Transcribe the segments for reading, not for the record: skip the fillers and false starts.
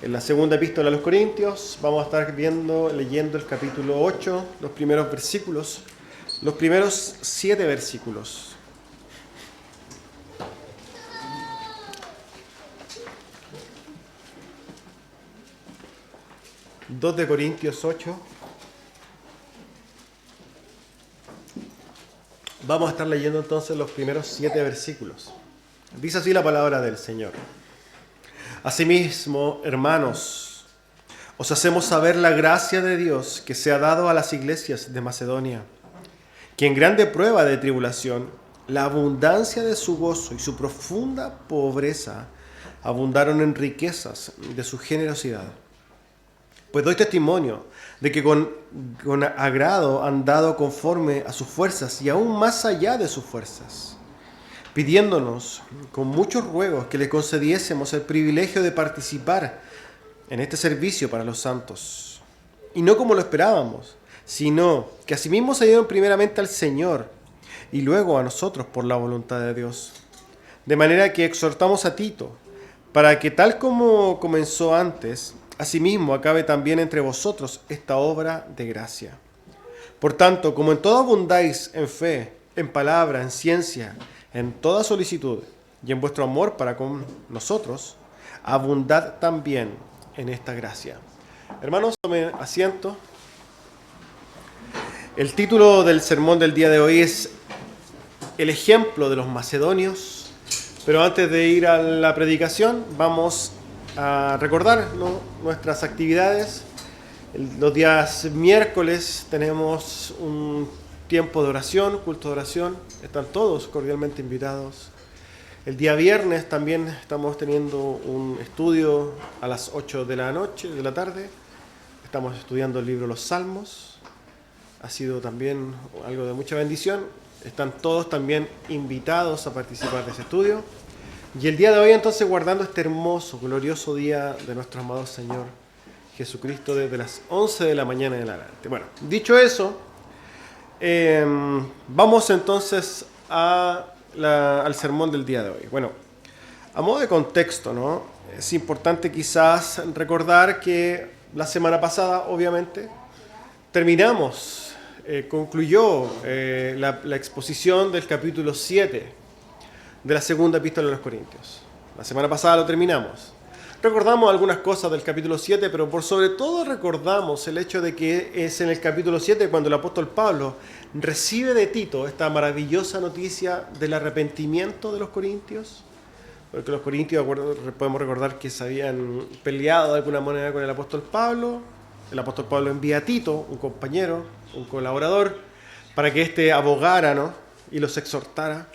En la segunda epístola a los Corintios vamos a estar leyendo el capítulo 8, los primeros versículos, los primeros 7 versículos. Dos de Corintios 8. Vamos a estar leyendo entonces los primeros 7 versículos. Dice así la palabra del Señor. Asimismo, hermanos, os hacemos saber la gracia de Dios que se ha dado a las iglesias de Macedonia, que en grande prueba de tribulación, la abundancia de su gozo y su profunda pobreza abundaron en riquezas de su generosidad. Pues doy testimonio de que con agrado han dado conforme a sus fuerzas y aún más allá de sus fuerzas, pidiéndonos con muchos ruegos que le concediésemos el privilegio de participar en este servicio para los santos. Y no como lo esperábamos, sino que asimismo se dieron primeramente al Señor y luego a nosotros por la voluntad de Dios. De manera que exhortamos a Tito, para que tal como comenzó antes, asimismo acabe también entre vosotros esta obra de gracia. Por tanto, como en todo abundáis en fe, en palabra, en ciencia, en toda solicitud y en vuestro amor para con nosotros, abundad también en esta gracia. Hermanos, tomen asiento. El título del sermón del día de hoy es El ejemplo de los macedonios. Pero antes de ir a la predicación, vamos a recordar, ¿no?, nuestras actividades. Los días miércoles tenemos un tiempo de oración, culto de oración. Están todos cordialmente invitados. El día viernes también estamos teniendo un estudio a las 8 de la tarde. Estamos estudiando el libro Los Salmos. Ha sido también algo de mucha bendición. Están todos también invitados a participar de ese estudio. Y el día de hoy entonces guardando este hermoso, glorioso día de nuestro amado Señor Jesucristo desde las 11 de la mañana en adelante. Bueno, dicho eso, vamos entonces al sermón del día de hoy. Bueno, a modo de contexto, ¿no?, es importante quizás recordar que la semana pasada, obviamente, concluyó la exposición del capítulo 7 de la segunda epístola a los Corintios. La semana pasada lo terminamos. Recordamos algunas cosas del capítulo 7, pero por sobre todo recordamos el hecho de que es en el capítulo 7 cuando el apóstol Pablo recibe de Tito esta maravillosa noticia del arrepentimiento de los corintios, porque los corintios, podemos recordar que se habían peleado de alguna manera con el apóstol Pablo. El apóstol Pablo envía a Tito, un compañero, un colaborador, para que éste abogara, ¿no?, y los exhortara.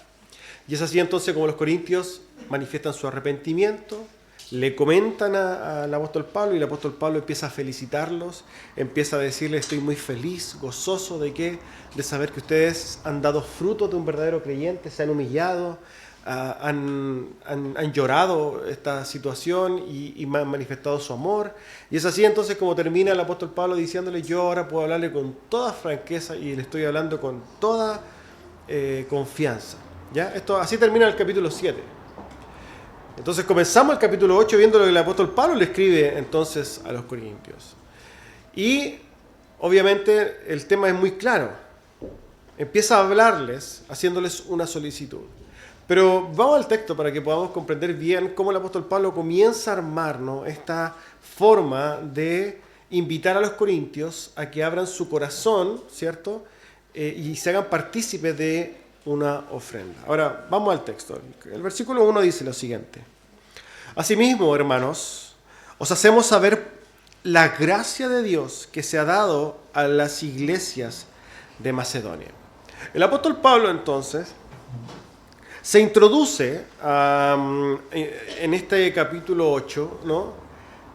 Y es así entonces como los corintios manifiestan su arrepentimiento, le comentan al apóstol Pablo y el apóstol Pablo empieza a felicitarlos, empieza a decirles: estoy muy feliz, gozoso de saber que ustedes han dado fruto de un verdadero creyente, se han humillado, han llorado esta situación y me han manifestado su amor. Y es así entonces como termina el apóstol Pablo diciéndole: yo ahora puedo hablarle con toda franqueza y le estoy hablando con toda confianza. ¿Ya? Así termina el capítulo 7. Entonces comenzamos el capítulo 8 viendo lo que el apóstol Pablo le escribe entonces a los corintios. Y obviamente el tema es muy claro. Empieza a hablarles, haciéndoles una solicitud. Pero vamos al texto para que podamos comprender bien cómo el apóstol Pablo comienza a armar, ¿no?, esta forma de invitar a los corintios a que abran su corazón, ¿cierto?, y se hagan partícipes de una ofrenda. Ahora, vamos al texto. El versículo 1 dice lo siguiente: Asimismo, hermanos, os hacemos saber la gracia de Dios que se ha dado a las iglesias de Macedonia. El apóstol Pablo, entonces, se introduce en este capítulo 8, ¿no?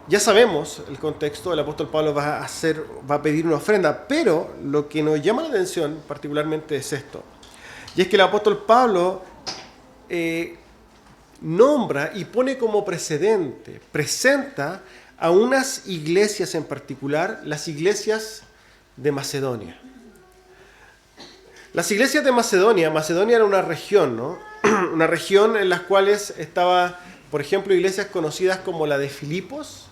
Ya sabemos el contexto. El apóstol Pablo va a pedir una ofrenda, pero lo que nos llama la atención particularmente es esto. Y es que el apóstol Pablo nombra y pone como precedente, presenta a unas iglesias en particular, las iglesias de Macedonia. Las iglesias de Macedonia era una región, ¿no? Una región en las cuales estaba, por ejemplo, iglesias conocidas como la de Filipos,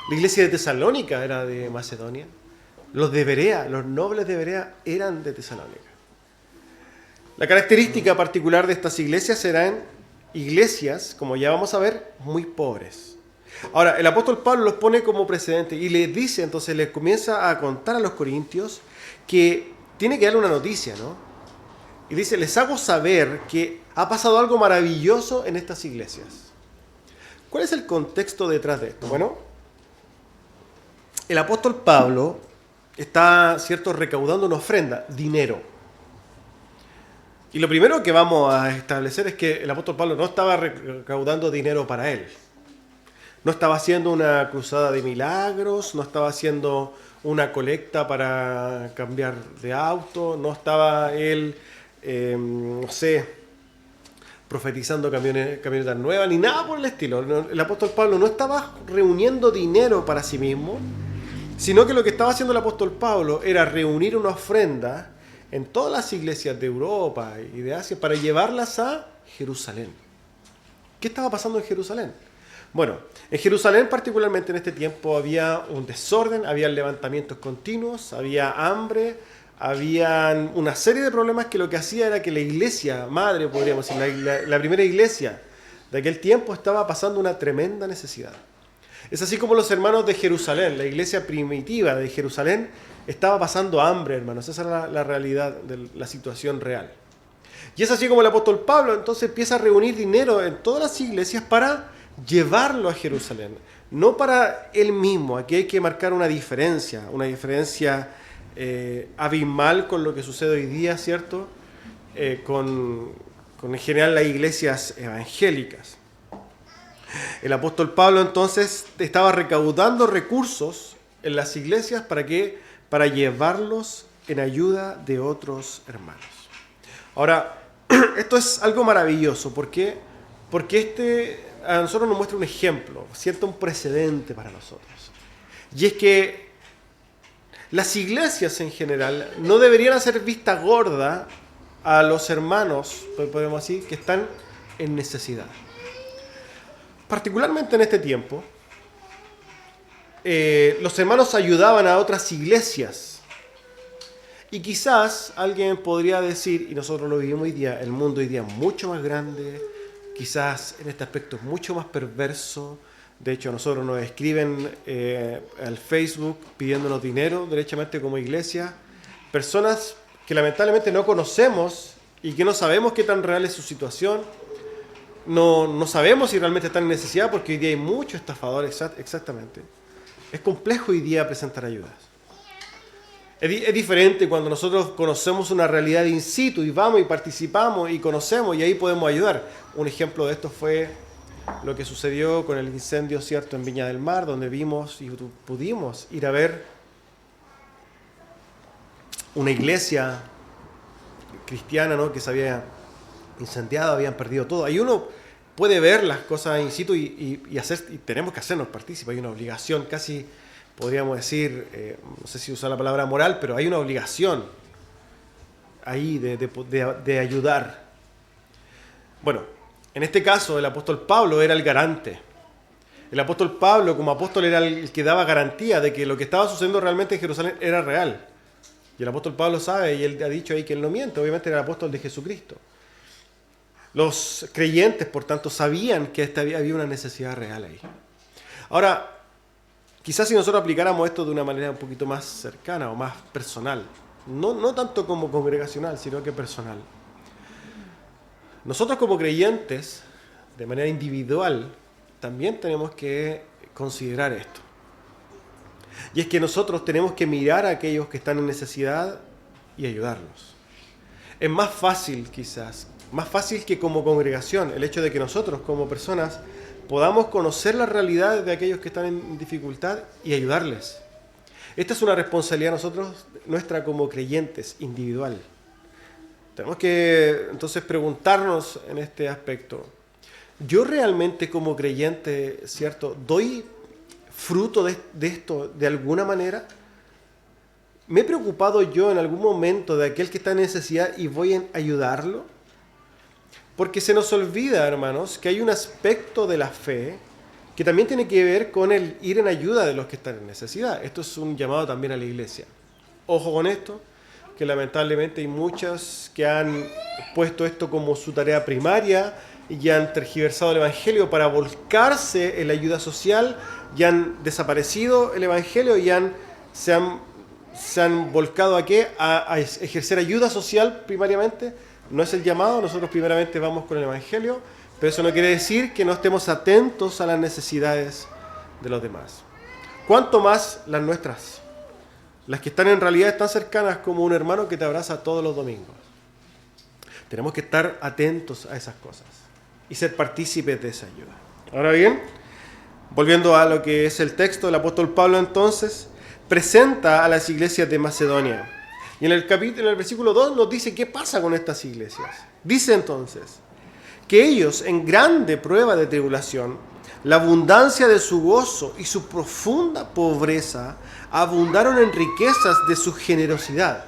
La iglesia de Tesalónica era de Macedonia. Los de Berea, los nobles de Berea eran de Tesalónica. La característica particular de estas iglesias eran iglesias, como ya vamos a ver, muy pobres. Ahora, el apóstol Pablo los pone como precedente y les dice, entonces les comienza a contar a los corintios que tiene que darle una noticia, ¿no? Y dice, les hago saber que ha pasado algo maravilloso en estas iglesias. ¿Cuál es el contexto detrás de esto? Bueno, el apóstol Pablo está, ¿cierto?, recaudando una ofrenda, dinero. Y lo primero que vamos a establecer es que el apóstol Pablo no estaba recaudando dinero para él. No estaba haciendo una cruzada de milagros, no estaba haciendo una colecta para cambiar de auto, no estaba él, no sé, profetizando camionetas nuevas, ni nada por el estilo. El apóstol Pablo no estaba reuniendo dinero para sí mismo, sino que lo que estaba haciendo el apóstol Pablo era reunir una ofrenda en todas las iglesias de Europa y de Asia para llevarlas a Jerusalén. ¿Qué estaba pasando en Jerusalén? Bueno, en Jerusalén particularmente en este tiempo había un desorden, había levantamientos continuos, había hambre, había una serie de problemas que lo que hacía era que la iglesia madre, podríamos decir, la primera iglesia de aquel tiempo estaba pasando una tremenda necesidad. Es así como los hermanos de Jerusalén, la iglesia primitiva de Jerusalén, estaba pasando hambre, hermanos. Esa era la realidad de la situación real. Y es así como el apóstol Pablo entonces empieza a reunir dinero en todas las iglesias para llevarlo a Jerusalén. No para él mismo. Aquí hay que marcar una diferencia abismal con lo que sucede hoy día, ¿cierto? Con en general las iglesias evangélicas. El apóstol Pablo entonces estaba recaudando recursos en las iglesias para llevarlos en ayuda de otros hermanos. Ahora, esto es algo maravilloso. ¿Por qué? Porque a nosotros nos muestra un ejemplo, sienta un precedente para nosotros. Y es que las iglesias en general no deberían hacer vista gorda a los hermanos, podemos decir, que están en necesidad. Particularmente en este tiempo, los hermanos ayudaban a otras iglesias. Y quizás alguien podría decir, y nosotros lo vivimos hoy día, el mundo hoy día es mucho más grande, quizás en este aspecto es mucho más perverso. De hecho, a nosotros nos escriben al Facebook pidiéndonos dinero derechamente como iglesia. Personas que lamentablemente no conocemos y que no sabemos qué tan real es su situación. No sabemos si realmente están en necesidad porque hoy día hay muchos estafadores, exactamente. Es complejo hoy día presentar ayudas. Es diferente cuando nosotros conocemos una realidad in situ y vamos y participamos y conocemos y ahí podemos ayudar. Un ejemplo de esto fue lo que sucedió con el incendio, ¿cierto?, en Viña del Mar, donde vimos y pudimos ir a ver una iglesia cristiana, ¿no?, que se había incendiado, habían perdido todo. Ahí uno puede ver las cosas in situ y tenemos que hacernos partícipes. Hay una obligación, casi podríamos decir, no sé si usar la palabra moral, pero hay una obligación ahí de ayudar. Bueno, en este caso el apóstol Pablo era el garante. El apóstol Pablo como apóstol era el que daba garantía de que lo que estaba sucediendo realmente en Jerusalén era real. Y el apóstol Pablo sabe, y él ha dicho ahí que él no miente, obviamente era el apóstol de Jesucristo. Los creyentes, por tanto, sabían que había una necesidad real ahí. Ahora, quizás si nosotros aplicáramos esto de una manera un poquito más cercana o más personal, no tanto como congregacional, sino que personal. Nosotros como creyentes, de manera individual, también tenemos que considerar esto. Y es que nosotros tenemos que mirar a aquellos que están en necesidad y ayudarlos. Es más fácil quizás, más fácil que como congregación, el hecho de que nosotros como personas podamos conocer las realidades de aquellos que están en dificultad y ayudarles. Esta es una responsabilidad nuestra como creyentes, individual. Tenemos que entonces preguntarnos en este aspecto, ¿yo realmente como creyente, cierto, doy fruto de esto de alguna manera? ¿Me he preocupado yo en algún momento de aquel que está en necesidad y voy a ayudarlo? Porque se nos olvida, hermanos, que hay un aspecto de la fe que también tiene que ver con el ir en ayuda de los que están en necesidad. Esto es un llamado también a la iglesia. Ojo con esto, que lamentablemente hay muchas que han puesto esto como su tarea primaria y han tergiversado el Evangelio para volcarse en la ayuda social, y han desaparecido el Evangelio y se han volcado ¿a qué? A ejercer ayuda social primariamente. No es el llamado, nosotros primeramente vamos con el Evangelio, pero eso no quiere decir que no estemos atentos a las necesidades de los demás. ¿Cuánto más las nuestras? Las que están en realidad tan cercanas como un hermano que te abraza todos los domingos. Tenemos que estar atentos a esas cosas y ser partícipes de esa ayuda. Ahora bien, volviendo a lo que es el texto, el apóstol Pablo entonces presenta a las iglesias de Macedonia. Y en el versículo 2 nos dice qué pasa con estas iglesias. Dice entonces que ellos, en grande prueba de tribulación, la abundancia de su gozo y su profunda pobreza abundaron en riquezas de su generosidad.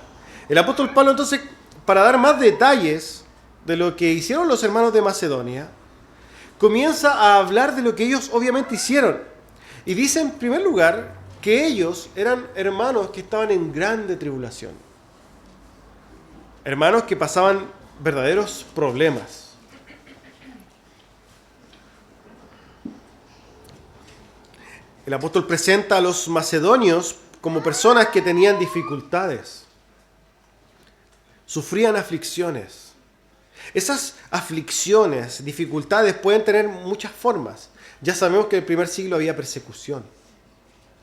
El apóstol Pablo entonces, para dar más detalles de lo que hicieron los hermanos de Macedonia, comienza a hablar de lo que ellos obviamente hicieron. Y dice en primer lugar que ellos eran hermanos que estaban en grande tribulación. Hermanos que pasaban verdaderos problemas. El apóstol presenta a los macedonios como personas que tenían dificultades, sufrían aflicciones. Esas aflicciones, dificultades pueden tener muchas formas. Ya sabemos que en el primer siglo había persecución,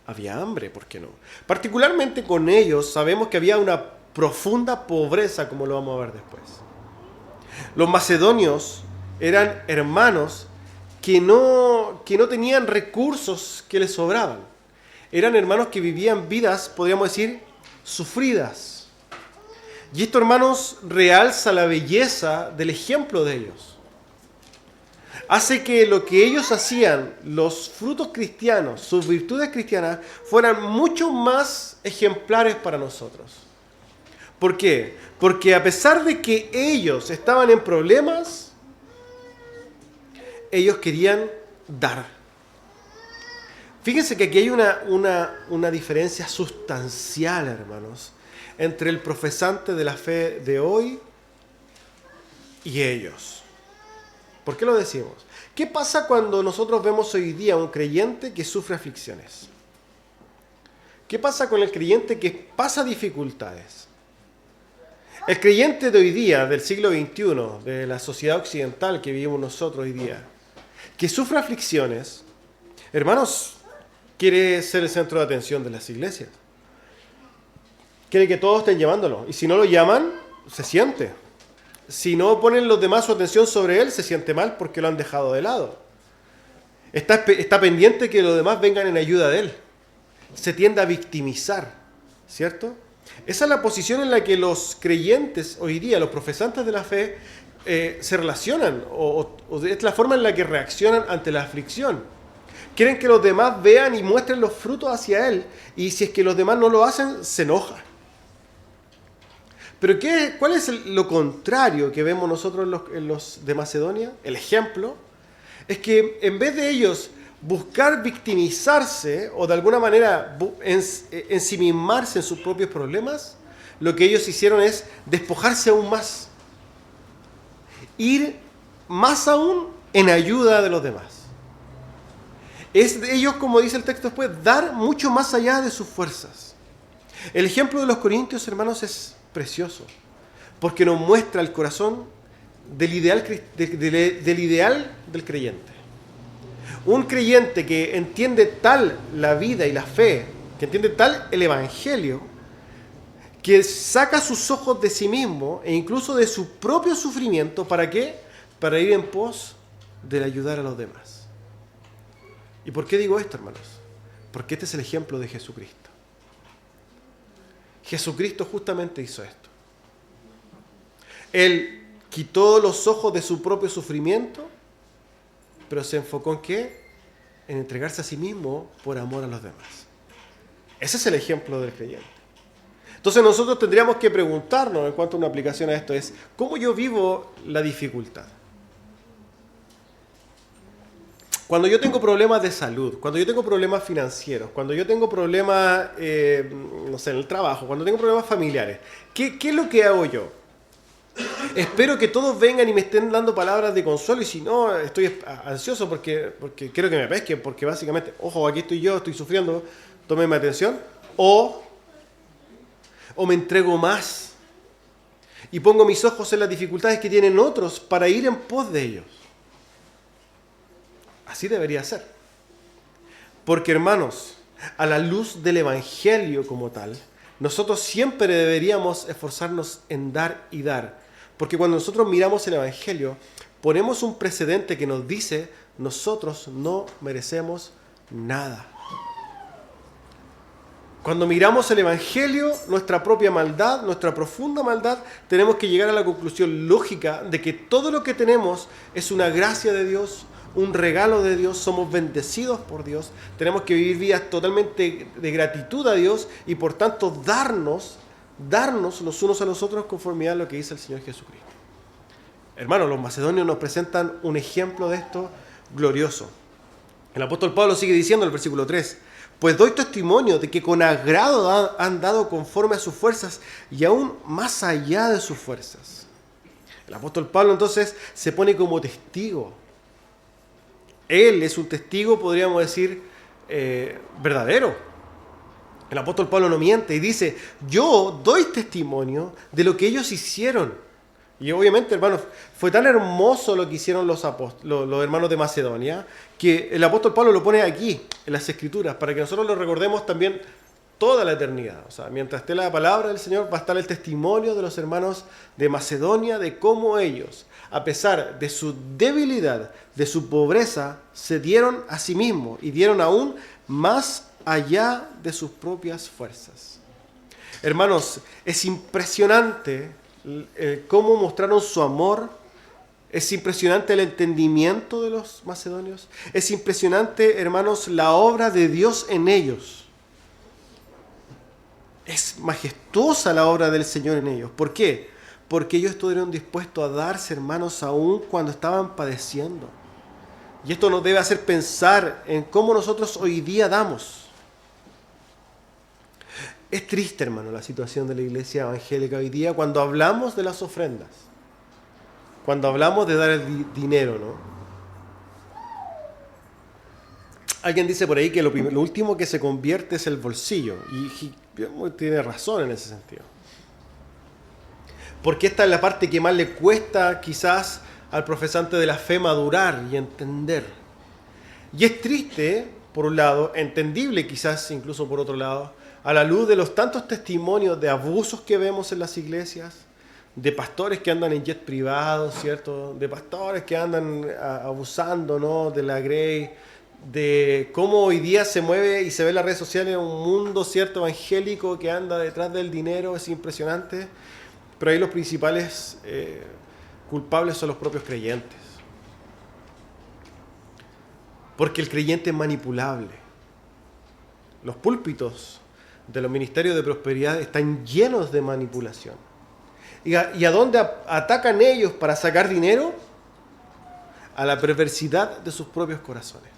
había hambre, ¿por qué no? Particularmente con ellos sabemos que había una profunda pobreza, como lo vamos a ver después. Los macedonios eran hermanos que no tenían recursos que les sobraban. Eran hermanos que vivían vidas, podríamos decir, sufridas. Y esto, hermanos, realza la belleza del ejemplo de ellos. Hace que lo que ellos hacían, los frutos cristianos, sus virtudes cristianas, fueran mucho más ejemplares para nosotros. ¿Por qué? Porque a pesar de que ellos estaban en problemas, ellos querían dar. Fíjense que aquí hay una diferencia sustancial, hermanos, entre el profesante de la fe de hoy y ellos. ¿Por qué lo decimos? ¿Qué pasa cuando nosotros vemos hoy día a un creyente que sufre aflicciones? ¿Qué pasa con el creyente que pasa dificultades? El creyente de hoy día, del siglo XXI, de la sociedad occidental que vivimos nosotros hoy día, que sufre aflicciones, hermanos, quiere ser el centro de atención de las iglesias. Quiere que todos estén llamándolo. Y si no lo llaman, se siente. Si no ponen los demás su atención sobre él, se siente mal porque lo han dejado de lado. Está pendiente que los demás vengan en ayuda de él. Se tiende a victimizar, ¿cierto? Esa es la posición en la que los creyentes hoy día, los profesantes de la fe, se relacionan, o es la forma en la que reaccionan ante la aflicción. Quieren que los demás vean y muestren los frutos hacia él, y si es que los demás no lo hacen, se enoja. Pero ¿cuál es lo contrario que vemos nosotros en los de Macedonia? El ejemplo es que en vez de ellos buscar victimizarse o de alguna manera ensimismarse en sus propios problemas, lo que ellos hicieron es despojarse aún más. Ir más aún en ayuda de los demás. Es de ellos, como dice el texto después, dar mucho más allá de sus fuerzas. El ejemplo de los corintios, hermanos, es precioso, porque nos muestra el corazón del ideal del creyente. Un creyente que entiende tal la vida y la fe, que entiende tal el Evangelio, que saca sus ojos de sí mismo e incluso de su propio sufrimiento. ¿Para qué? Para ir en pos de ayudar a los demás. ¿Y por qué digo esto, hermanos? Porque este es el ejemplo de Jesucristo. Jesucristo justamente hizo esto. Él quitó los ojos de su propio sufrimiento, pero se enfocó en ¿qué? En entregarse a sí mismo por amor a los demás. Ese es el ejemplo del creyente. Entonces nosotros tendríamos que preguntarnos en cuanto a una aplicación a esto es, ¿cómo yo vivo la dificultad? Cuando yo tengo problemas de salud, cuando yo tengo problemas financieros, cuando yo tengo problemas, no sé, en el trabajo, cuando tengo problemas familiares, ¿qué es lo que hago yo? Espero que todos vengan y me estén dando palabras de consuelo, y si no, estoy ansioso porque quiero que me pesquen, porque básicamente, ojo, aquí estoy yo, estoy sufriendo, tómenme atención, o me entrego más y pongo mis ojos en las dificultades que tienen otros para ir en pos de ellos. Así debería ser. Porque, hermanos, a la luz del Evangelio como tal, nosotros siempre deberíamos esforzarnos en dar y dar. Porque cuando nosotros miramos el Evangelio, ponemos un precedente que nos dice, nosotros no merecemos nada. Cuando miramos el Evangelio, nuestra propia maldad, nuestra profunda maldad, tenemos que llegar a la conclusión lógica de que todo lo que tenemos es una gracia de Dios, un regalo de Dios, somos bendecidos por Dios, tenemos que vivir vidas totalmente de gratitud a Dios y por tanto darnos los unos a los otros conformidad a lo que dice el Señor Jesucristo. Hermanos, los macedonios nos presentan un ejemplo de esto glorioso. El apóstol Pablo sigue diciendo en el versículo 3, pues doy testimonio de que con agrado han dado conforme a sus fuerzas y aún más allá de sus fuerzas. El apóstol Pablo entonces se pone como testigo. Él es un testigo, podríamos decir, verdadero. El apóstol Pablo no miente y dice, yo doy testimonio de lo que ellos hicieron. Y obviamente, hermanos, fue tan hermoso lo que hicieron los hermanos de Macedonia, que el apóstol Pablo lo pone aquí, en las Escrituras, para que nosotros lo recordemos también toda la eternidad. O sea, mientras esté la palabra del Señor, va a estar el testimonio de los hermanos de Macedonia, de cómo ellos, a pesar de su debilidad, de su pobreza, se dieron a sí mismos y dieron aún más allá de sus propias fuerzas. Hermanos, es impresionante cómo mostraron su amor. Es impresionante el entendimiento de los macedonios. Es impresionante, hermanos, la obra de Dios en ellos. Es majestuosa la obra del Señor en ellos. ¿Por qué? Porque ellos estuvieron dispuestos a darse, hermanos, aún cuando estaban padeciendo. Y esto nos debe hacer pensar en cómo nosotros hoy día damos. Es triste, hermano, la situación de la iglesia evangélica hoy día cuando hablamos de las ofrendas. Cuando hablamos de dar el dinero, ¿no? Alguien dice por ahí que lo último que se convierte es el bolsillo. Y tiene razón en ese sentido. Porque esta es la parte que más le cuesta quizás al profesante de la fe madurar y entender. Y es triste, por un lado, entendible quizás incluso por otro lado, a la luz de los tantos testimonios de abusos que vemos en las iglesias, de pastores que andan en jet privados, ¿cierto? De pastores que andan abusando, ¿no? De la grey, de cómo hoy día se mueve y se ve en las redes sociales un mundo, ¿cierto? Evangélico que anda detrás del dinero, es impresionante. Pero ahí los principales culpables son los propios creyentes. Porque el creyente es manipulable. Los púlpitos de los ministerios de prosperidad están llenos de manipulación. ¿Y a dónde atacan ellos para sacar dinero? A la perversidad de sus propios corazones.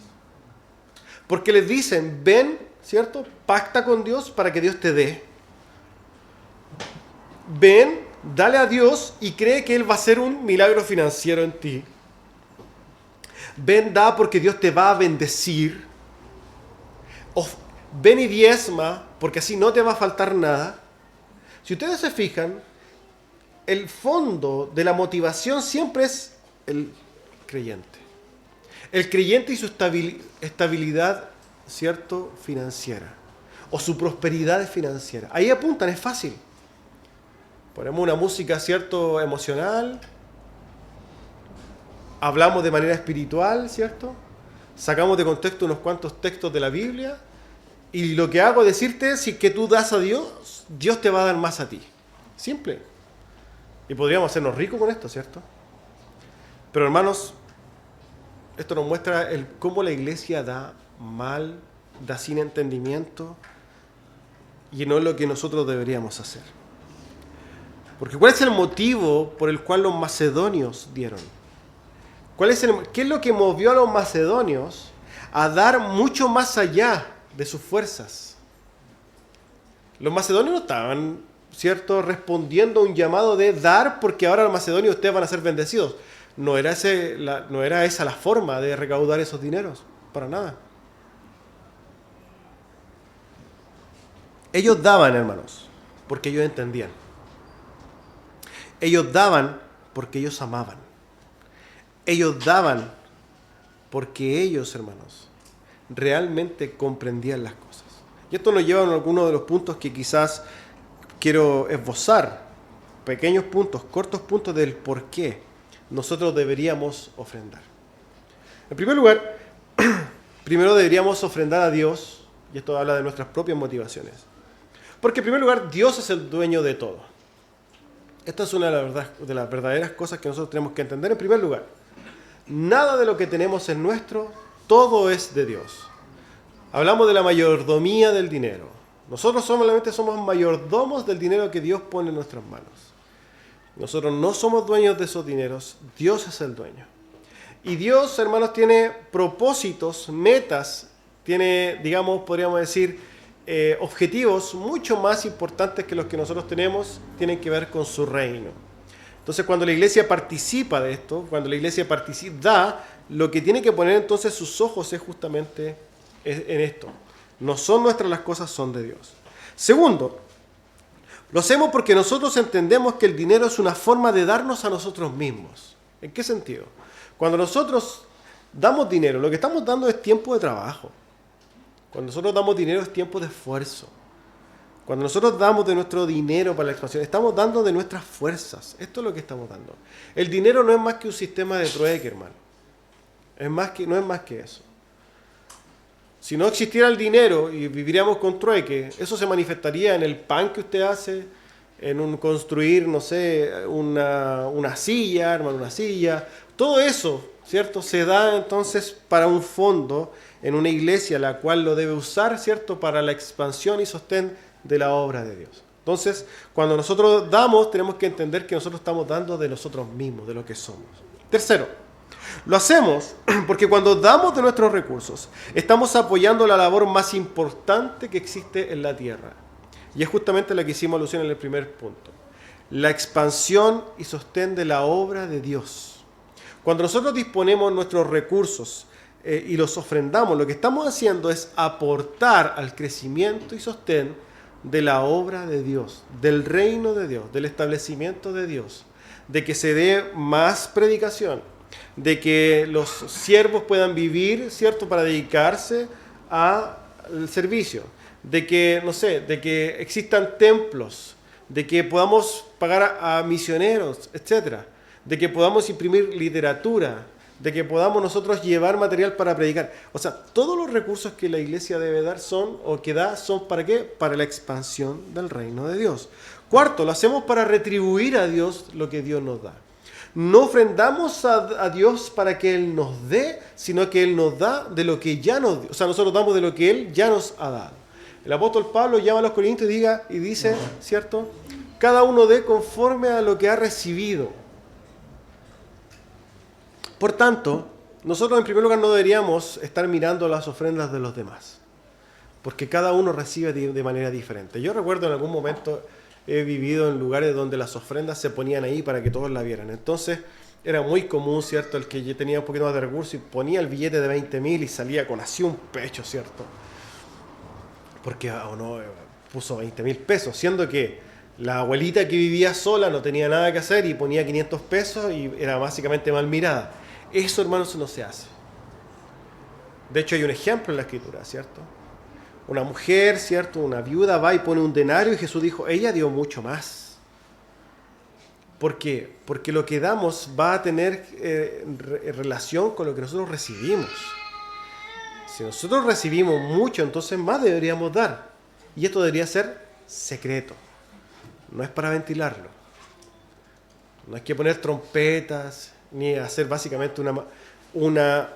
Porque les dicen, ven, ¿cierto? Pacta con Dios para que Dios te dé. Ven, dale a Dios y cree que Él va a hacer un milagro financiero en ti. Ven, da porque Dios te va a bendecir. Ven y diezma porque así no te va a faltar nada. Si ustedes se fijan, el fondo de la motivación siempre es el creyente. El creyente y su estabilidad, ¿cierto?, financiera. O su prosperidad financiera. Ahí apuntan, es fácil. Ponemos una música, ¿cierto?, emocional. Hablamos de manera espiritual, ¿cierto? Sacamos de contexto unos cuantos textos de la Biblia. Y lo que hago es decirte, si es que tú das a Dios, Dios te va a dar más a ti. Simple. Y podríamos hacernos ricos con esto, ¿cierto? Pero hermanos, esto nos muestra cómo la iglesia da mal, da sin entendimiento, y no es lo que nosotros deberíamos hacer. Porque ¿cuál es el motivo por el cual los macedonios dieron? ¿Qué es lo que movió a los macedonios a dar mucho más allá de sus fuerzas? Los macedonios no estaban, ¿cierto?, respondiendo a un llamado de dar porque ahora los macedonios ustedes van a ser bendecidos. No era esa la forma de recaudar esos dineros, para nada. Ellos daban, hermanos, porque ellos entendían. Ellos daban porque ellos amaban. Ellos daban porque ellos, hermanos, realmente comprendían las cosas. Y esto nos lleva a algunos de los puntos que quizás quiero esbozar. Pequeños puntos, cortos puntos del por qué nosotros deberíamos ofrendar. En primer lugar, primero deberíamos ofrendar a Dios, y esto habla de nuestras propias motivaciones. Porque en primer lugar, Dios es el dueño de todo. Esta es una de las verdaderas cosas que nosotros tenemos que entender. En primer lugar, nada de lo que tenemos es nuestro, todo es de Dios. Hablamos de la mayordomía del dinero. Nosotros solamente somos mayordomos del dinero que Dios pone en nuestras manos. Nosotros no somos dueños de esos dineros, Dios es el dueño. Y Dios, hermanos, tiene propósitos, metas, tiene, digamos, podríamos decir, objetivos mucho más importantes que los que nosotros tenemos, tienen que ver con su reino. Entonces, cuando la iglesia participa de esto, cuando la iglesia da, lo que tiene que poner entonces sus ojos es justamente en esto. No son nuestras las cosas, son de Dios. Segundo, lo hacemos porque nosotros entendemos que el dinero es una forma de darnos a nosotros mismos. ¿En qué sentido? Cuando nosotros damos dinero, lo que estamos dando es tiempo de trabajo. Cuando nosotros damos dinero es tiempo de esfuerzo. Cuando nosotros damos de nuestro dinero para la expansión, estamos dando de nuestras fuerzas. Esto es lo que estamos dando. El dinero no es más que un sistema de trueque, hermano. No es más que eso. Si no existiera el dinero y viviríamos con trueque, eso se manifestaría en el pan que usted hace, en construir, no sé, una silla, armar una silla. Todo eso, ¿cierto? Se da entonces para un fondo en una iglesia, la cual lo debe usar, ¿cierto?, para la expansión y sostén de la obra de Dios. Entonces, cuando nosotros damos, tenemos que entender que nosotros estamos dando de nosotros mismos, de lo que somos. Tercero, lo hacemos porque cuando damos de nuestros recursos, estamos apoyando la labor más importante que existe en la tierra. Y es justamente la que hicimos alusión en el primer punto. La expansión y sostén de la obra de Dios. Cuando nosotros disponemos nuestros recursos y los ofrendamos, lo que estamos haciendo es aportar al crecimiento y sostén de la obra de Dios, del reino de Dios, del establecimiento de Dios, de que se dé más predicación, de que los siervos puedan vivir, ¿cierto?, para dedicarse al servicio, de que, no sé, de que existan templos, de que podamos pagar a misioneros, etcétera, de que podamos imprimir literatura, de que podamos nosotros llevar material para predicar. O sea, todos los recursos que la iglesia debe dar son ¿para qué? Para la expansión del reino de Dios. Cuarto, lo hacemos para retribuir a Dios lo que Dios nos da. No ofrendamos a Dios para que Él nos dé, sino que Él nos da de lo que ya nos dio. O sea, nosotros damos de lo que Él ya nos ha dado. El apóstol Pablo llama a los corintios y dice, ¿cierto?, cada uno dé conforme a lo que ha recibido. Por tanto, nosotros en primer lugar no deberíamos estar mirando las ofrendas de los demás, porque cada uno recibe de manera diferente. Yo recuerdo en algún momento he vivido en lugares donde las ofrendas se ponían ahí para que todos la vieran. Entonces era muy común, ¿cierto?, el que yo tenía un poquito más de recursos y ponía el billete de 20.000 y salía con así un pecho, ¿cierto? Porque puso 20.000 pesos, siendo que la abuelita que vivía sola no tenía nada que hacer y ponía 500 pesos y era básicamente mal mirada. Eso, hermanos, no se hace. De hecho, hay un ejemplo en la Escritura, ¿cierto? Una mujer, ¿cierto?, una viuda va y pone un denario y Jesús dijo, ella dio mucho más. ¿Por qué? Porque lo que damos va a tener relación con lo que nosotros recibimos. Si nosotros recibimos mucho, entonces más deberíamos dar. Y esto debería ser secreto. No es para ventilarlo. No hay que poner trompetas, ni hacer básicamente una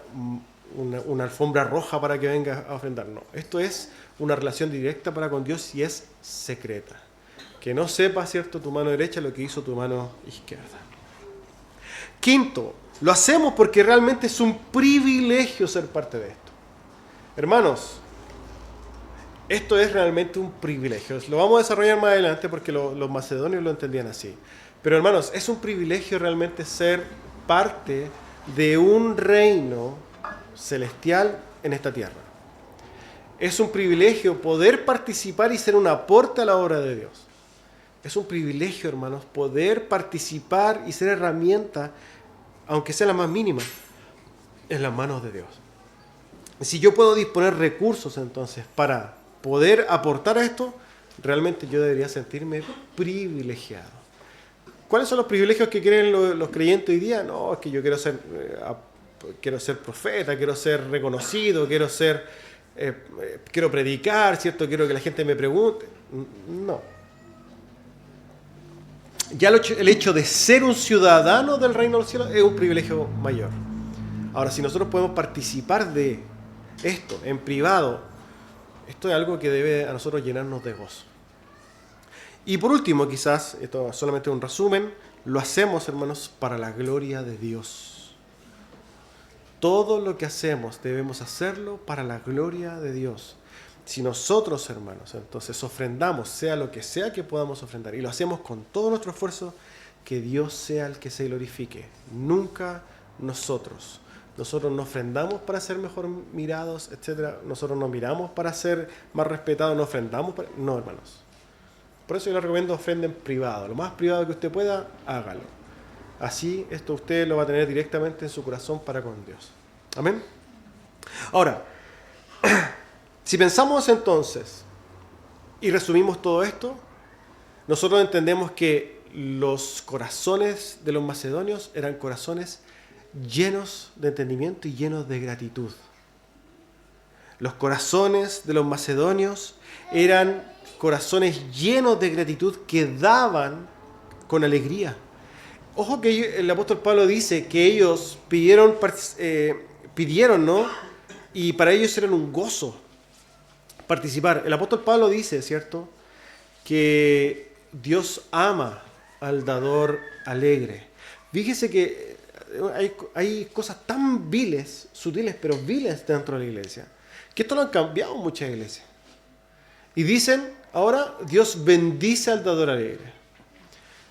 alfombra roja para que venga a ofrendar. No, esto es una relación directa para con Dios y es secreta. Que no sepa, ¿cierto?, tu mano derecha lo que hizo tu mano izquierda. Quinto, lo hacemos porque realmente es un privilegio ser parte de esto. Hermanos, esto es realmente un privilegio. Lo vamos a desarrollar más adelante porque los macedonios lo entendían así. Pero hermanos, es un privilegio realmente ser parte de un reino celestial en esta tierra. Es un privilegio poder participar y ser un aporte a la obra de Dios. Es un privilegio, hermanos, poder participar y ser herramienta, aunque sea la más mínima, en las manos de Dios. Si yo puedo disponer recursos entonces para poder aportar a esto, realmente yo debería sentirme privilegiado. ¿Cuáles son los privilegios que creen los creyentes hoy día? No, es que yo quiero ser profeta, quiero ser reconocido, quiero predicar, ¿cierto? Quiero que la gente me pregunte. No. Ya el hecho de ser un ciudadano del reino del cielo es un privilegio mayor. Ahora, si nosotros podemos participar de esto en privado, esto es algo que debe a nosotros llenarnos de gozo. Y por último, quizás, esto es solamente un resumen, lo hacemos, hermanos, para la gloria de Dios. Todo lo que hacemos debemos hacerlo para la gloria de Dios. Si nosotros, hermanos, entonces ofrendamos, sea lo que sea que podamos ofrendar, y lo hacemos con todo nuestro esfuerzo, que Dios sea el que se glorifique, nunca nosotros. Nosotros no ofrendamos para ser mejor mirados, etc. Nosotros no miramos para ser más respetados, no ofrendamos para... No, hermanos. Por eso yo les recomiendo ofrenden privado. Lo más privado que usted pueda, hágalo. Así esto usted lo va a tener directamente en su corazón para con Dios. Amén. Ahora, si pensamos entonces y resumimos todo esto, nosotros entendemos que los corazones de los macedonios eran corazones llenos de entendimiento y llenos de gratitud. Los corazones de los macedonios eran corazones llenos de gratitud que daban con alegría. Ojo que el apóstol Pablo dice que ellos pidieron, ¿no? Y para ellos era un gozo participar. El apóstol Pablo dice, ¿cierto?, que Dios ama al dador alegre. Fíjese que hay cosas tan viles, sutiles, pero viles dentro de la iglesia, que esto lo han cambiado muchas iglesias. Y dicen, ahora Dios bendice al dador alegre.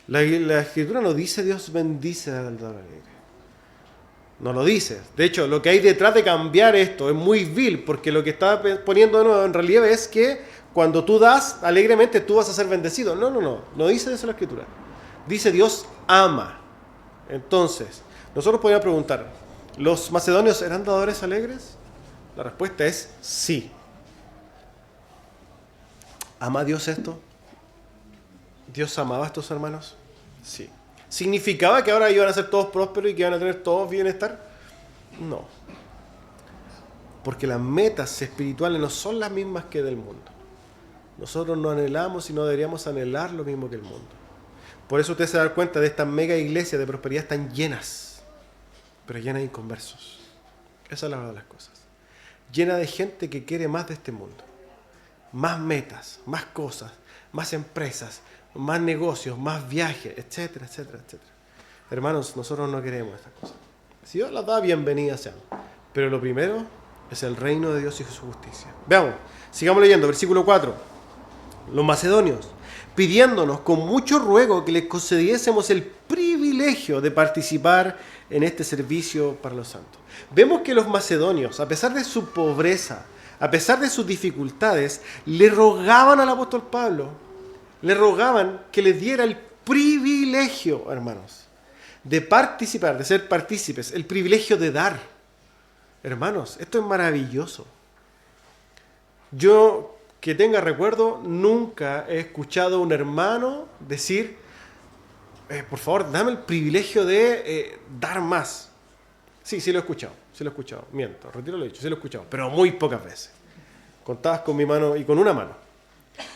La Escritura no dice Dios bendice al dador alegre. No lo dice. De hecho, lo que hay detrás de cambiar esto es muy vil, porque lo que está poniendo de nuevo en relieve es que cuando tú das alegremente, tú vas a ser bendecido. No dice eso la Escritura. Dice Dios ama. Entonces, nosotros podríamos preguntar, ¿los macedonios eran dadores alegres? La respuesta es sí. ¿Ama Dios esto? ¿Dios amaba a estos hermanos? Sí. ¿Significaba que ahora iban a ser todos prósperos y que iban a tener todos bienestar? No. Porque las metas espirituales no son las mismas que del mundo. Nosotros no anhelamos y no deberíamos anhelar lo mismo que el mundo. Por eso usted se da cuenta de estas mega iglesias de prosperidad están llenas, pero llenas de inconversos. Esa es la verdad de las cosas. Llena de gente que quiere más de este mundo. Más metas, más cosas, más empresas, más negocios, más viajes, etcétera, etcétera, etcétera. Hermanos, nosotros no queremos estas cosas. Si Dios las da, bienvenidas sean. Pero lo primero es el reino de Dios y su justicia. Veamos, sigamos leyendo, versículo 4. Los macedonios, pidiéndonos con mucho ruego que les concediésemos el privilegio de participar en este servicio para los santos. Vemos que los macedonios, a pesar de su pobreza, a pesar de sus dificultades, le rogaban al apóstol Pablo, le rogaban que les diera el privilegio, hermanos, de participar, de ser partícipes, el privilegio de dar. Hermanos, esto es maravilloso. Yo, que tenga recuerdo, nunca he escuchado a un hermano decir, por favor, dame el privilegio de dar más. Sí lo he escuchado, miento, retiro lo dicho, sí lo he escuchado, pero muy pocas veces. Contadas con mi mano y con una mano.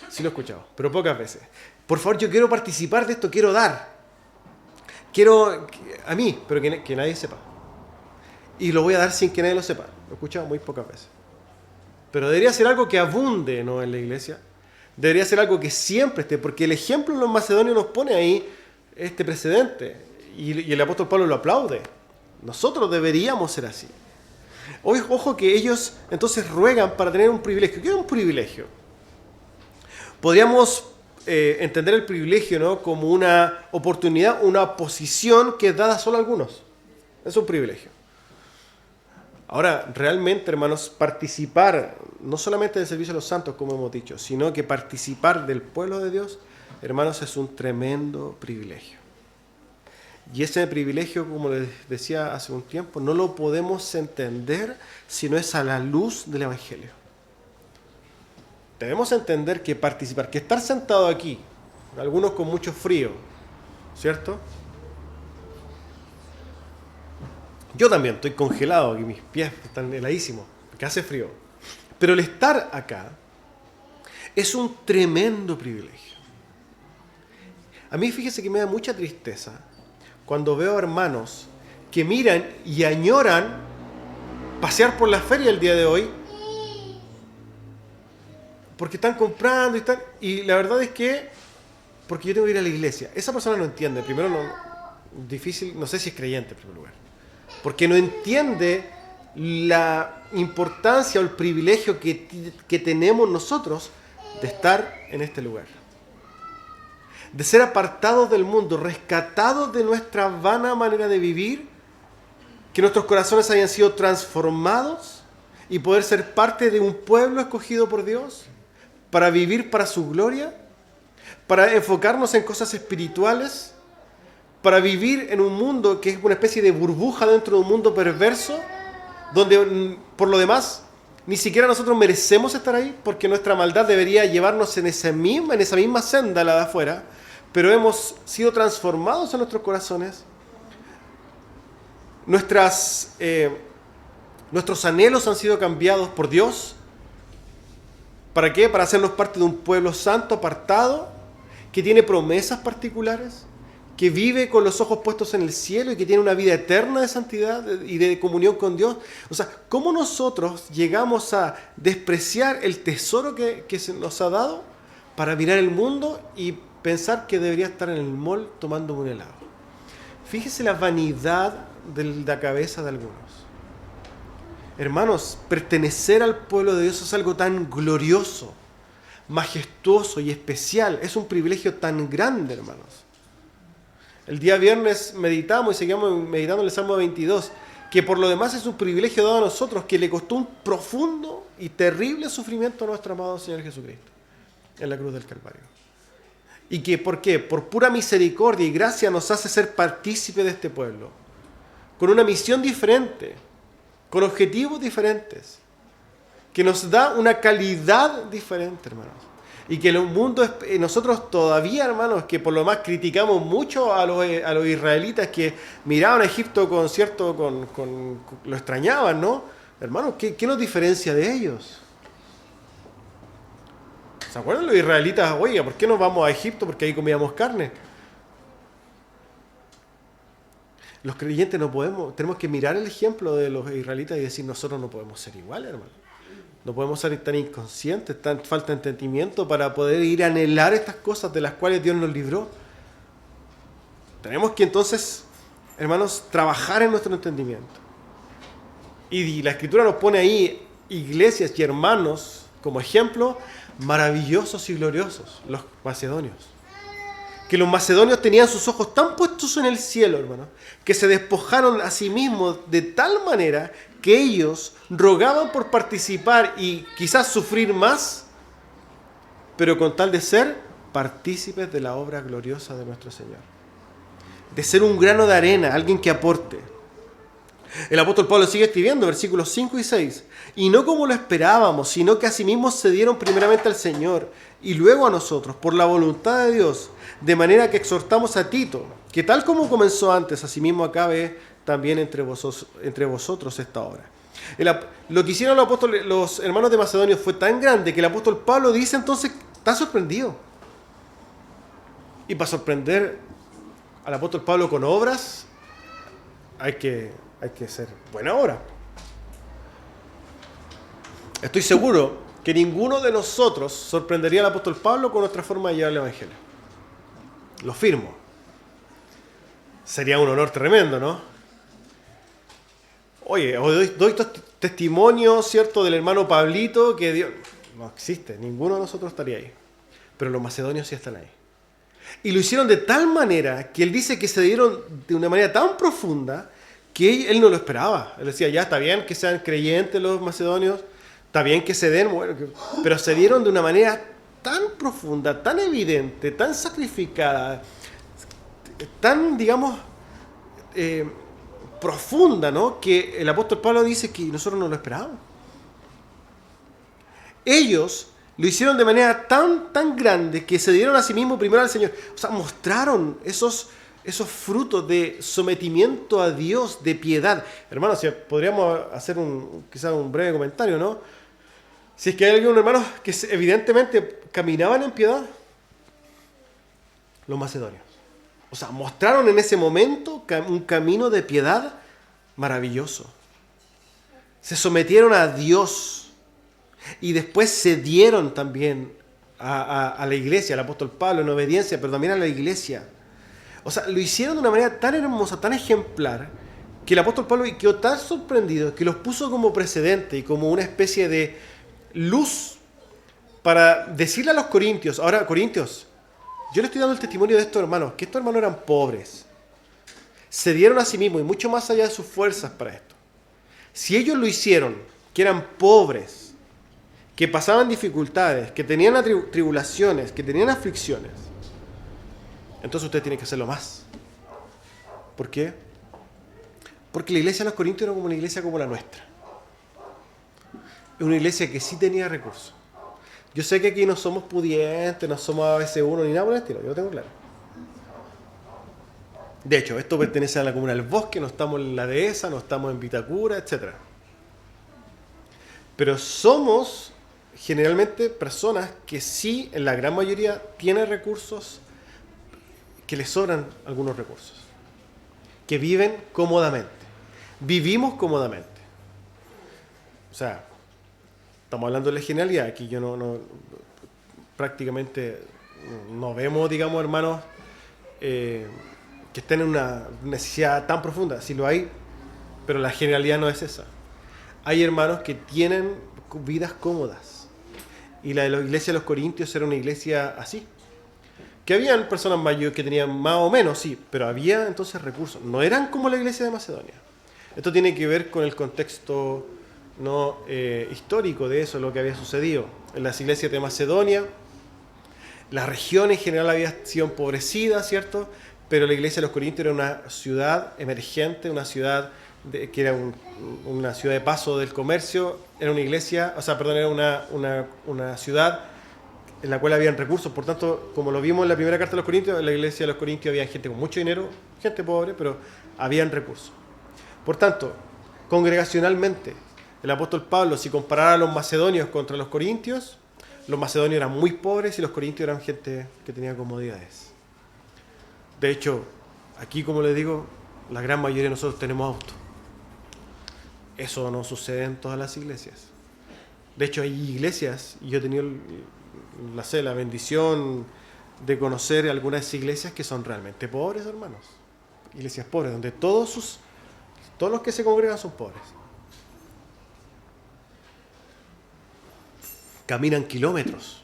Sí lo he escuchado, pero pocas veces. Por favor, yo quiero participar de esto, quiero dar. Quiero a mí, pero que nadie sepa. Y lo voy a dar sin que nadie lo sepa. Lo he escuchado muy pocas veces. Pero debería ser algo que abunde, ¿no?, en la iglesia. Debería ser algo que siempre esté, porque el ejemplo en los macedonios nos pone ahí este precedente. y el apóstol Pablo lo aplaude. Nosotros deberíamos ser así. Ojo que ellos entonces ruegan para tener un privilegio. ¿Qué es un privilegio? Podríamos entender el privilegio, ¿no?, como una oportunidad, una posición que es dada solo a algunos. Es un privilegio. Ahora, realmente, hermanos, participar no solamente del servicio a los santos, como hemos dicho, sino que participar del pueblo de Dios, hermanos, es un tremendo privilegio. Y ese privilegio, como les decía hace un tiempo, no lo podemos entender si no es a la luz del Evangelio. Debemos entender que participar, que estar sentado aquí, algunos con mucho frío, ¿cierto? Yo también estoy congelado, aquí mis pies están heladísimos, porque hace frío. Pero el estar acá es un tremendo privilegio. A mí, fíjese que me da mucha tristeza cuando veo hermanos que miran y añoran pasear por la feria el día de hoy porque están comprando y la verdad es que porque yo tengo que ir a la iglesia. Esa persona no entiende. Primero, difícil, no sé si es creyente en primer lugar, porque no entiende la importancia o el privilegio que tenemos nosotros de estar en este lugar, de ser apartados del mundo, rescatados de nuestra vana manera de vivir, que nuestros corazones hayan sido transformados y poder ser parte de un pueblo escogido por Dios para vivir para su gloria, para enfocarnos en cosas espirituales, para vivir en un mundo que es una especie de burbuja dentro de un mundo perverso, donde por lo demás ni siquiera nosotros merecemos estar ahí, porque nuestra maldad debería llevarnos en esa misma senda, la de afuera, pero hemos sido transformados en nuestros corazones. Nuestros anhelos han sido cambiados por Dios. ¿Para qué? Para hacernos parte de un pueblo santo, apartado, que tiene promesas particulares, que vive con los ojos puestos en el cielo y que tiene una vida eterna de santidad y de comunión con Dios. O sea, ¿cómo nosotros llegamos a despreciar el tesoro que se nos ha dado para mirar el mundo y pensar que debería estar en el mall tomándome un helado? Fíjese la vanidad de la cabeza de algunos. Hermanos, pertenecer al pueblo de Dios es algo tan glorioso, majestuoso y especial. Es un privilegio tan grande, hermanos. El día viernes meditamos y seguimos meditando en el Salmo 22, que por lo demás es un privilegio dado a nosotros, que le costó un profundo y terrible sufrimiento a nuestro amado Señor Jesucristo en la cruz del Calvario. Y que, ¿por qué? Por pura misericordia y gracia nos hace ser partícipe de este pueblo, con una misión diferente, con objetivos diferentes, que nos da una calidad diferente, hermanos. Y que el mundo, nosotros todavía, hermanos, que por lo más criticamos mucho a los israelitas que miraban a Egipto lo extrañaban, ¿no? Hermanos, ¿qué nos diferencia de ellos? ¿Se acuerdan los israelitas? Oiga, ¿por qué no vamos a Egipto? Porque ahí comíamos carne. Los creyentes no podemos, tenemos que mirar el ejemplo de los israelitas y decir, nosotros no podemos ser iguales, hermano. No podemos ser tan inconscientes, tan falta de entendimiento para poder ir a anhelar estas cosas de las cuales Dios nos libró. Tenemos que entonces, hermanos, trabajar en nuestro entendimiento. Y la Escritura nos pone ahí iglesias y hermanos como ejemplo maravillosos y gloriosos, los macedonios. Que los macedonios tenían sus ojos tan puestos en el cielo, hermano, que se despojaron a sí mismos de tal manera que ellos rogaban por participar y quizás sufrir más, pero con tal de ser partícipes de la obra gloriosa de nuestro Señor. De ser un grano de arena, alguien que aporte. El apóstol Pablo sigue escribiendo, versículos 5 y 6. Y no como lo esperábamos, sino que asimismo se dieron primeramente al Señor y luego a nosotros, por la voluntad de Dios, de manera que exhortamos a Tito, que tal como comenzó antes, asimismo acabe también entre vosotros esta obra. Lo que hicieron los hermanos de Macedonia fue tan grande que el apóstol Pablo dice entonces, está sorprendido. Y para sorprender al apóstol Pablo con obras, hay que ser buena obra. Estoy seguro que ninguno de nosotros sorprendería al apóstol Pablo con nuestra forma de llevar el Evangelio. Lo firmo. Sería un honor tremendo, ¿no? Oye, doy testimonio, ¿cierto?, del hermano Pablito, que Dios... No existe, ninguno de nosotros estaría ahí. Pero los macedonios sí están ahí. Y lo hicieron de tal manera que él dice que se dieron de una manera tan profunda que él no lo esperaba. Él decía, ya está bien que sean creyentes los macedonios, está bien que se den, bueno, pero se dieron de una manera tan profunda, tan evidente, tan sacrificada, tan, digamos, profunda, ¿no? Que el apóstol Pablo dice que nosotros no lo esperábamos. Ellos lo hicieron de manera tan grande que se dieron a sí mismos primero al Señor. O sea, mostraron esos frutos de sometimiento a Dios, de piedad. Hermanos, si podríamos hacer quizás un breve comentario, ¿no? Si es que hay algunos hermanos que evidentemente caminaban en piedad, los macedonios. O sea, mostraron en ese momento un camino de piedad maravilloso. Se sometieron a Dios. Y después se dieron también a la iglesia, al apóstol Pablo, en obediencia, pero también a la iglesia. O sea, lo hicieron de una manera tan hermosa, tan ejemplar, que el apóstol Pablo quedó tan sorprendido que los puso como precedente y como una especie de luz para decirle a los corintios, ahora corintios, yo le estoy dando el testimonio de estos hermanos, que estos hermanos eran pobres, se dieron a sí mismos y mucho más allá de sus fuerzas para esto. Si ellos lo hicieron, que eran pobres, que pasaban dificultades, que tenían tribulaciones, que tenían aflicciones, entonces usted tiene que hacerlo más. ¿Por qué? Porque la iglesia de los Corintios era como una iglesia como la nuestra. Es una iglesia que sí tenía recursos. Yo sé que aquí no somos pudientes, no somos ABC1 ni nada por el estilo, yo lo tengo claro. De hecho, esto pertenece a la comuna del Bosque, no estamos en la Dehesa, no estamos en Vitacura, etc. Pero somos generalmente personas que sí, en la gran mayoría, tienen recursos, que les sobran algunos recursos, que viven cómodamente. Vivimos cómodamente. O sea, estamos hablando de la generalidad, aquí yo prácticamente no vemos, digamos, hermanos, que estén en una necesidad tan profunda. Sí lo hay, pero la generalidad no es esa. Hay hermanos que tienen vidas cómodas. Y la de la iglesia de los Corintios era una iglesia así. Que habían personas mayores que tenían más o menos, sí, pero había entonces recursos. No eran como la iglesia de Macedonia. Esto tiene que ver con el contexto histórico de eso, lo que había sucedido. En las iglesias de Macedonia, la región en general había sido empobrecida, ¿cierto? Pero la iglesia de los Corintios era una ciudad emergente, una ciudad que era una ciudad de paso del comercio, era una iglesia, era una ciudad en la cual habían recursos. Por tanto, como lo vimos en la primera carta de los Corintios, en la iglesia de los Corintios había gente con mucho dinero, gente pobre, pero habían recursos. Por tanto, congregacionalmente, el apóstol Pablo, si comparara a los macedonios contra los macedonios eran muy pobres y los corintios eran gente que tenía comodidades. De hecho, aquí, como les digo, la gran mayoría de nosotros tenemos auto. Eso no sucede en todas las iglesias. De hecho, hay iglesias, y yo he tenido la bendición de conocer algunas iglesias que son realmente pobres, hermanos. Iglesias pobres, donde todos los que se congregan son pobres. Caminan kilómetros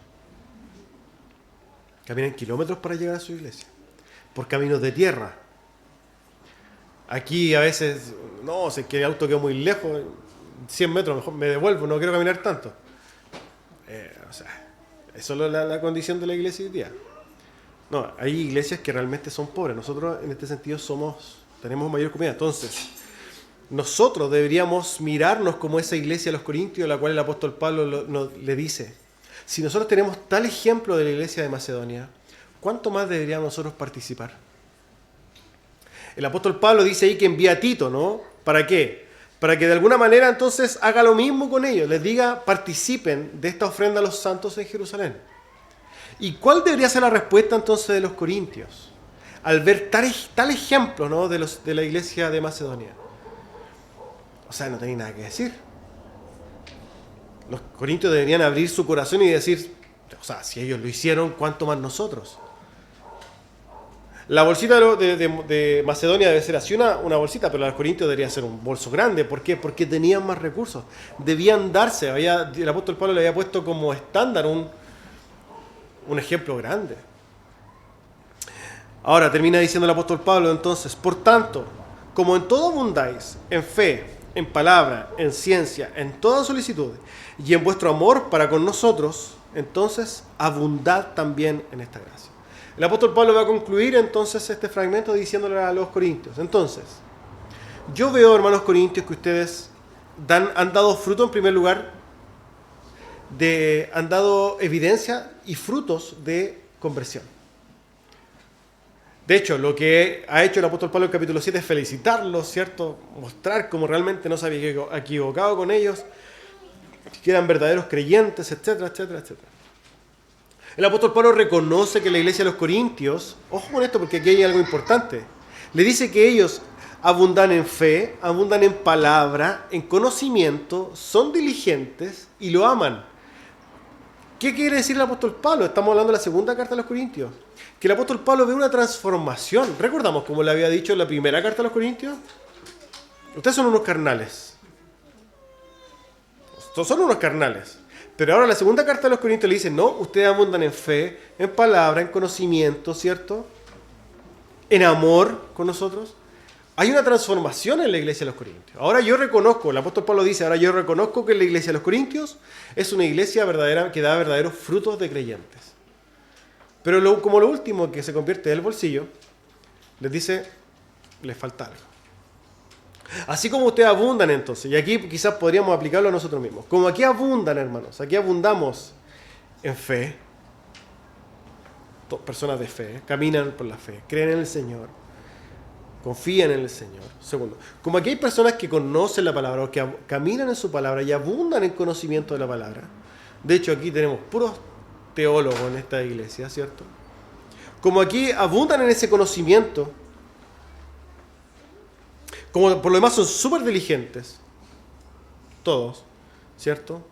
para llegar a su iglesia, por caminos de tierra. Aquí a veces, no, si es que el auto quedó muy lejos, 100 metros, mejor me devuelvo, no quiero caminar tanto. Eso es la condición de la iglesia hoy día. No, hay iglesias que realmente son pobres. Nosotros en este sentido tenemos mayor comida. Entonces, nosotros deberíamos mirarnos como esa iglesia de los Corintios, a la cual el apóstol Pablo le dice, si nosotros tenemos tal ejemplo de la iglesia de Macedonia, ¿cuánto más deberíamos nosotros participar? El apóstol Pablo dice ahí que envía a Tito, ¿no? ¿Para qué? Para que de alguna manera entonces haga lo mismo con ellos, les diga, participen de esta ofrenda a los santos en Jerusalén. ¿Y cuál debería ser la respuesta entonces de los corintios al ver tal ejemplo, ¿no? de la iglesia de Macedonia? O sea, no tenía nada que decir. Los corintios deberían abrir su corazón y decir, o sea, si ellos lo hicieron, ¿cuánto más nosotros? La bolsita de Macedonia debe ser así una bolsita, pero la de los Corintios debería ser un bolso grande. ¿Por qué? Porque tenían más recursos. Debían darse. El apóstol Pablo le había puesto como estándar un ejemplo grande. Ahora termina diciendo el apóstol Pablo entonces, por tanto, como en todo abundáis, en fe, en palabra, en ciencia, en toda solicitud, y en vuestro amor para con nosotros, entonces abundad también en esta gracia. El apóstol Pablo va a concluir entonces este fragmento diciéndole a los corintios. Entonces, yo veo, hermanos corintios, que ustedes han dado fruto en primer lugar, han dado evidencia y frutos de conversión. De hecho, lo que ha hecho el apóstol Pablo en el capítulo 7 es felicitarlos, ¿cierto? Mostrar cómo realmente no se había equivocado con ellos, que eran verdaderos creyentes, etcétera, etcétera, etcétera. El apóstol Pablo reconoce que la iglesia de los Corintios, ojo con esto porque aquí hay algo importante, le dice que ellos abundan en fe, abundan en palabra, en conocimiento, son diligentes y lo aman. ¿Qué quiere decir el apóstol Pablo? Estamos hablando de la segunda carta a los Corintios. Que el apóstol Pablo ve una transformación. ¿Recordamos como le había dicho en la primera carta a los Corintios? Ustedes son unos carnales. Son unos carnales. Pero ahora la segunda carta a los Corintios le dice, no, ustedes abundan en fe, en palabra, en conocimiento, ¿cierto? En amor con nosotros. Hay una transformación en la iglesia de los Corintios. Ahora yo reconozco, el apóstol Pablo dice, ahora yo reconozco que la iglesia de los Corintios es una iglesia verdadera que da verdaderos frutos de creyentes. Pero como lo último que se convierte en el bolsillo, les dice, les falta algo. Así como ustedes abundan entonces, y aquí quizás podríamos aplicarlo a nosotros mismos, como aquí abundan, hermanos, aquí abundamos en fe, personas de fe, caminan por la fe, creen en el Señor, confían en el Señor. Segundo, como aquí hay personas que conocen la palabra, o que caminan en su palabra y abundan en conocimiento de la palabra. De hecho, aquí tenemos puros teólogos en esta iglesia, ¿cierto? Como aquí abundan en ese conocimiento, como por lo demás son súper diligentes, todos, ¿cierto?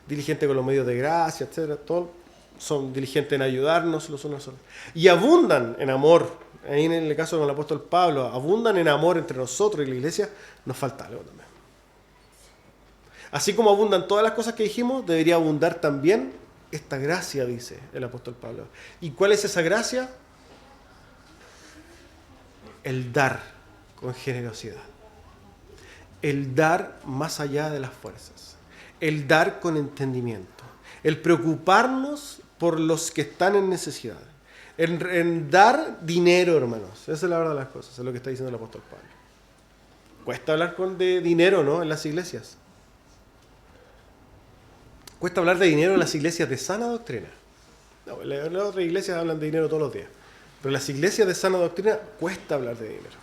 Diligentes con los medios de gracia, etcétera, todos son diligentes en ayudarnos los unos a los otros. Y abundan en amor. Ahí en el caso del apóstol Pablo, abundan en amor entre nosotros y la iglesia, nos falta algo también. Así como abundan todas las cosas que dijimos, debería abundar también esta gracia, dice el apóstol Pablo. ¿Y cuál es esa gracia? El dar con generosidad. El dar más allá de las fuerzas. El dar con entendimiento. El preocuparnos por los que están en necesidad. En dar dinero, hermanos. Esa es la verdad de las cosas, es lo que está diciendo el apóstol Pablo. Cuesta hablar de dinero, ¿no? En las iglesias. Cuesta hablar de dinero en las iglesias de sana doctrina. No, en las otras iglesias hablan de dinero todos los días. Pero en las iglesias de sana doctrina cuesta hablar de dinero.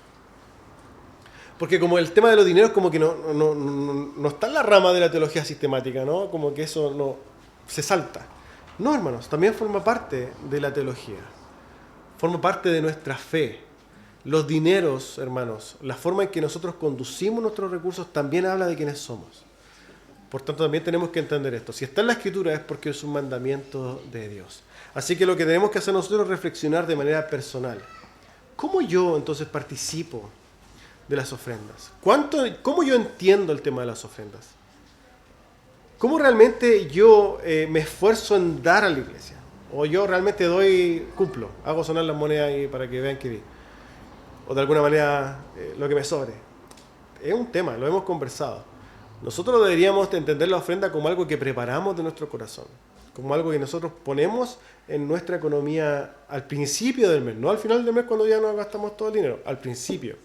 Porque como el tema de los dineros como que no está en la rama de la teología sistemática, ¿no? Como que eso no se salta. No, hermanos, también forma parte de la teología. Forma parte de nuestra fe. Los dineros, hermanos, la forma en que nosotros conducimos nuestros recursos también habla de quiénes somos. Por tanto, también tenemos que entender esto. Si está en la Escritura es porque es un mandamiento de Dios. Así que lo que tenemos que hacer nosotros es reflexionar de manera personal. ¿Cómo yo entonces participo de las ofrendas? ¿Cómo yo entiendo el tema de las ofrendas? ¿Cómo realmente yo me esfuerzo en dar a la iglesia? O yo realmente cumplo, hago sonar las monedas ahí para que vean que di. O de alguna manera lo que me sobre. Es un tema, lo hemos conversado. Nosotros deberíamos entender la ofrenda como algo que preparamos de nuestro corazón. Como algo que nosotros ponemos en nuestra economía al principio del mes. No al final del mes cuando ya nos gastamos todo el dinero. Al principio.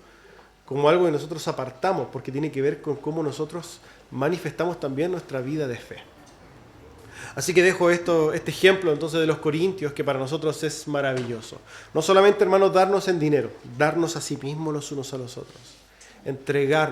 Como algo que nosotros apartamos porque tiene que ver con cómo nosotros manifestamos también nuestra vida de fe. Así que dejo este ejemplo entonces de los Corintios que para nosotros es maravilloso. No solamente, hermanos, darnos en dinero, darnos a sí mismos los unos a los otros. Entregar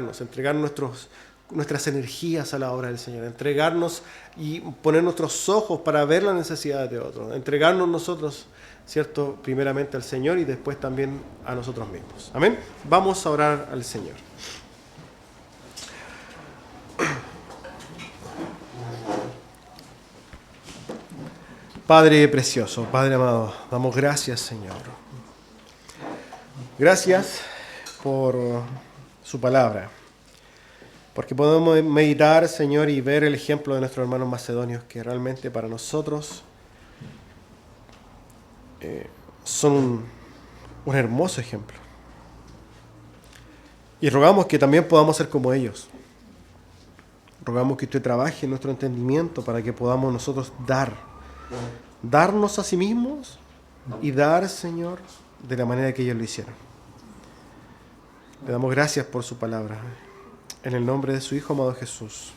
nuestras energías a la obra del Señor. Entregarnos y poner nuestros ojos para ver las necesidades de otros. Entregarnos nosotros, ¿cierto? Primeramente al Señor y después también a nosotros mismos. Amén. Vamos a orar al Señor. Padre precioso, Padre amado, damos gracias, Señor. Gracias por su palabra, porque podemos meditar, Señor, y ver el ejemplo de nuestros hermanos macedonios, que realmente para nosotros son un hermoso ejemplo. Y rogamos que también podamos ser como ellos. Rogamos que usted trabaje en nuestro entendimiento para que podamos nosotros darnos a sí mismos y dar, Señor, de la manera que ellos lo hicieron. Le damos gracias por su palabra. En el nombre de su Hijo amado Jesús.